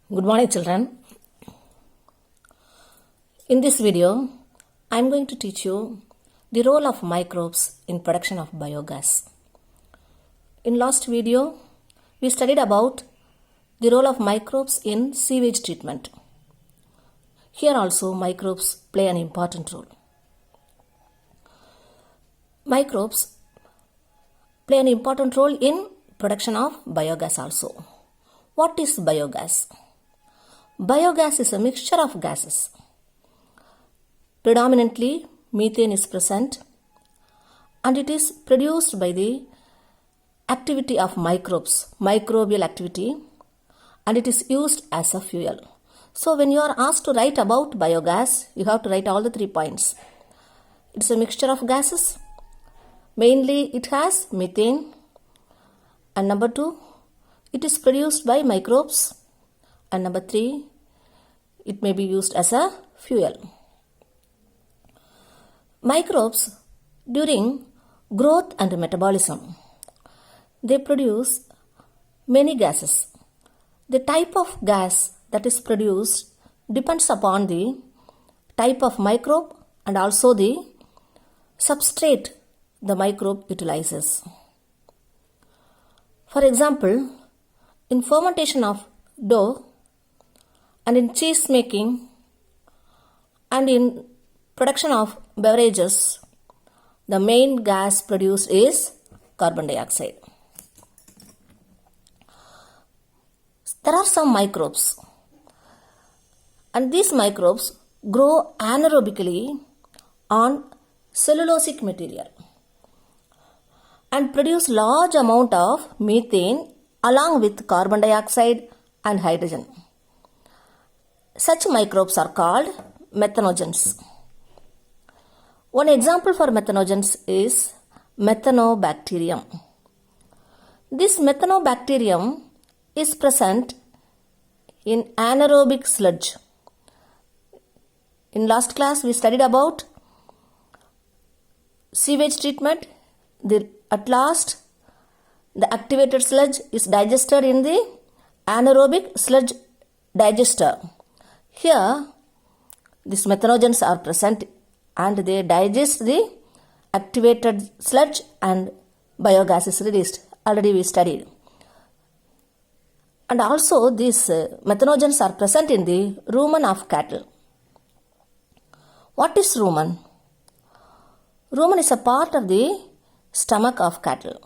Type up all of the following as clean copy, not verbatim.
Good morning, children. In this video, I am going to teach you the role of microbes in production of biogas. In last video, we studied about the role of microbes in sewage treatment. Here also, microbes play an important role. Microbes play an important role in production of biogas also. What is biogas? Biogas is a mixture of gases. Predominantly, methane is present and it is produced by the activity of microbes, microbial activity, and it is used as a fuel. So, when you are asked to write about biogas, you have to write all the 3 points. It is a mixture of gases. Mainly, it has methane. And number 2, it is produced by microbes. And number 3, it may be used as a fuel. Microbes, during growth and metabolism, they produce many gases. The type of gas that is produced depends upon the type of microbe and also the substrate the microbe utilizes. For example, in fermentation of dough, and in cheese making, and in production of beverages, the main gas produced is carbon dioxide. There are some microbes, and these microbes grow anaerobically on cellulosic material and produce large amount of methane along with carbon dioxide and hydrogen. Such microbes are called methanogens. One example for methanogens is methanobacterium. This methanobacterium is present in anaerobic sludge. In last class, we studied about sewage treatment. At last, the activated sludge is digested in the anaerobic sludge digester. Here, these methanogens are present and they digest the activated sludge and biogas is released. Already we studied. And also these methanogens are present in the rumen of cattle. What is rumen? Rumen is a part of the stomach of cattle.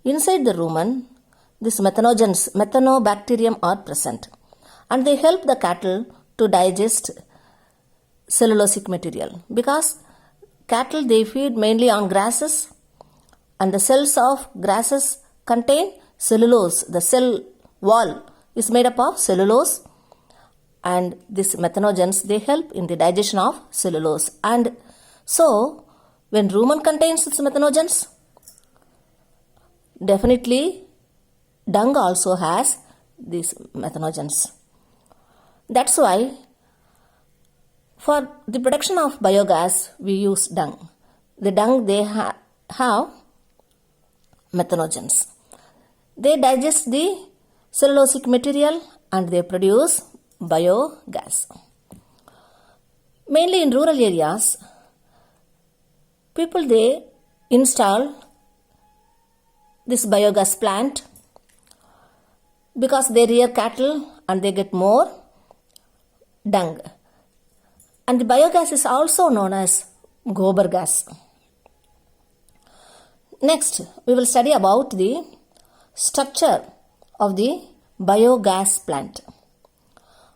Inside the rumen, these methanogens, methanobacterium are present and they help the cattle to digest cellulosic material because cattle they feed mainly on grasses and the cells of grasses contain cellulose. The cell wall is made up of cellulose and these methanogens they help in the digestion of cellulose. And so when rumen contains its methanogens, definitely dung also has these methanogens. That's why for the production of biogas we use dung. The dung they have methanogens. They digest the cellulosic material and they produce biogas. Mainly in rural areas, people they install this biogas plant because they rear cattle and they get more dung. And the biogas is also known as gobar gas. Next, we will study about the structure of the biogas plant.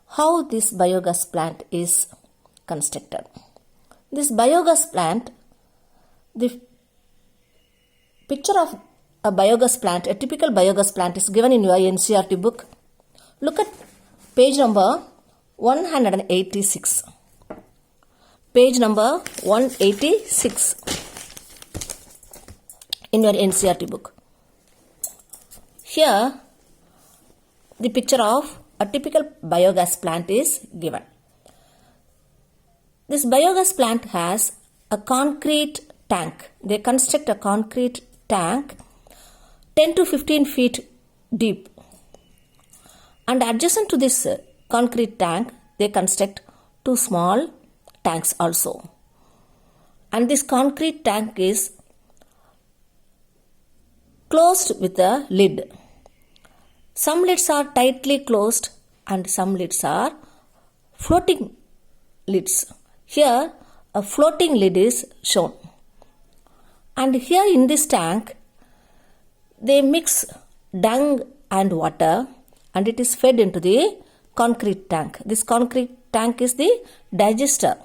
How this biogas plant is constructed. This biogas plant, the picture of a biogas plant, a typical biogas plant is given in your NCERT book. Look at page number 186. Page number 186 in your NCERT book. Here, the picture of a typical biogas plant is given. This biogas plant has a concrete tank. They construct a concrete tank 10 to 15 feet deep And adjacent to this concrete tank, they construct two small tanks also. And this concrete tank is closed with a lid. Some lids are tightly closed and some lids are floating lids. Here a floating lid is shown. And here in this tank, they mix dung and water and it is fed into the concrete tank. This concrete tank is the digester.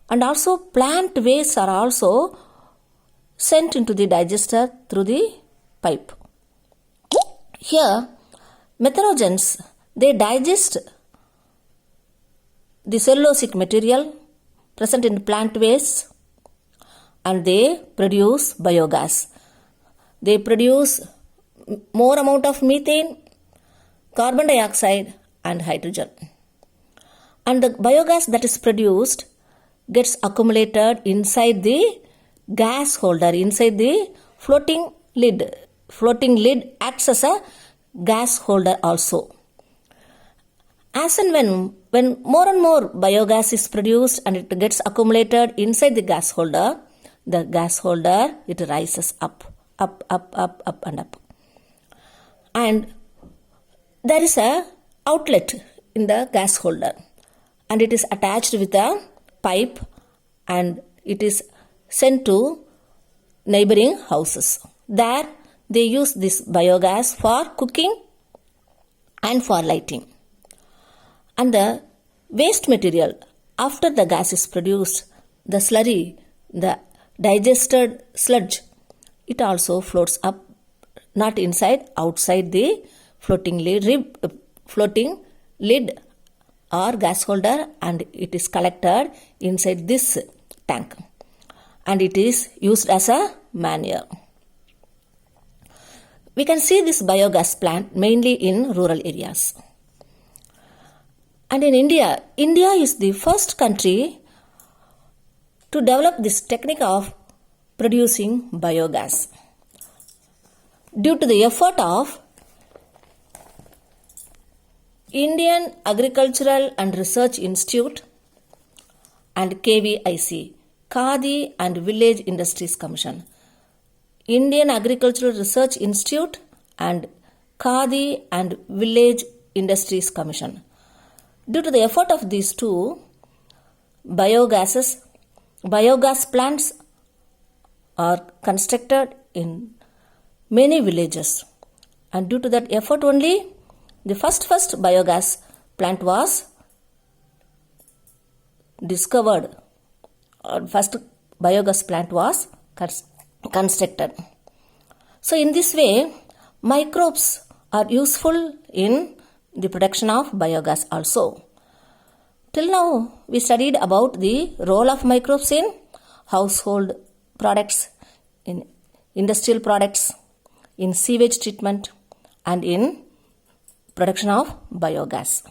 And also plant wastes are also sent into the digester through the pipe. Here, methanogens, they digest the cellulosic material present in plant waste and they produce biogas. They produce more amount of methane, carbon dioxide and hydrogen. And the biogas that is produced gets accumulated inside the gas holder, inside the floating lid. Floating lid acts as a gas holder also. As and when more and more biogas is produced and it gets accumulated inside the gas holder, it rises up and up. And there is a outlet in the gas holder and it is attached with a pipe and it is sent to neighboring houses. There they use this biogas for cooking and for lighting. And the waste material, after the gas is produced, the slurry, the digested sludge, it also floats up, not inside, outside the floating lid or gas holder, and it is collected inside this tank and it is used as a manure. We can see this biogas plant mainly in rural areas. And in India is the first country to develop this technique of producing biogas. Due to the effort of Indian Agricultural and Research Institute and KVIC, Khadi and Village Industries Commission. Indian Agricultural Research Institute and Khadi and Village Industries Commission. Due to the effort of these two, biogas plants are constructed in many villages. And due to that effort only, the first biogas plant was discovered. First biogas plant was constructed. So in this way, microbes are useful in the production of biogas also. Till now, we studied about the role of microbes in household products, in industrial products, in sewage treatment, and in production of biogas.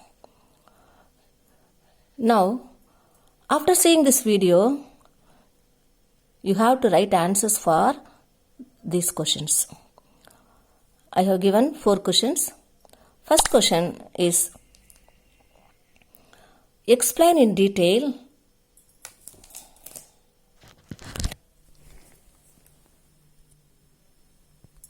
Now, after seeing this video, you have to write answers for these questions. I have given 4 questions. First question is, explain in detail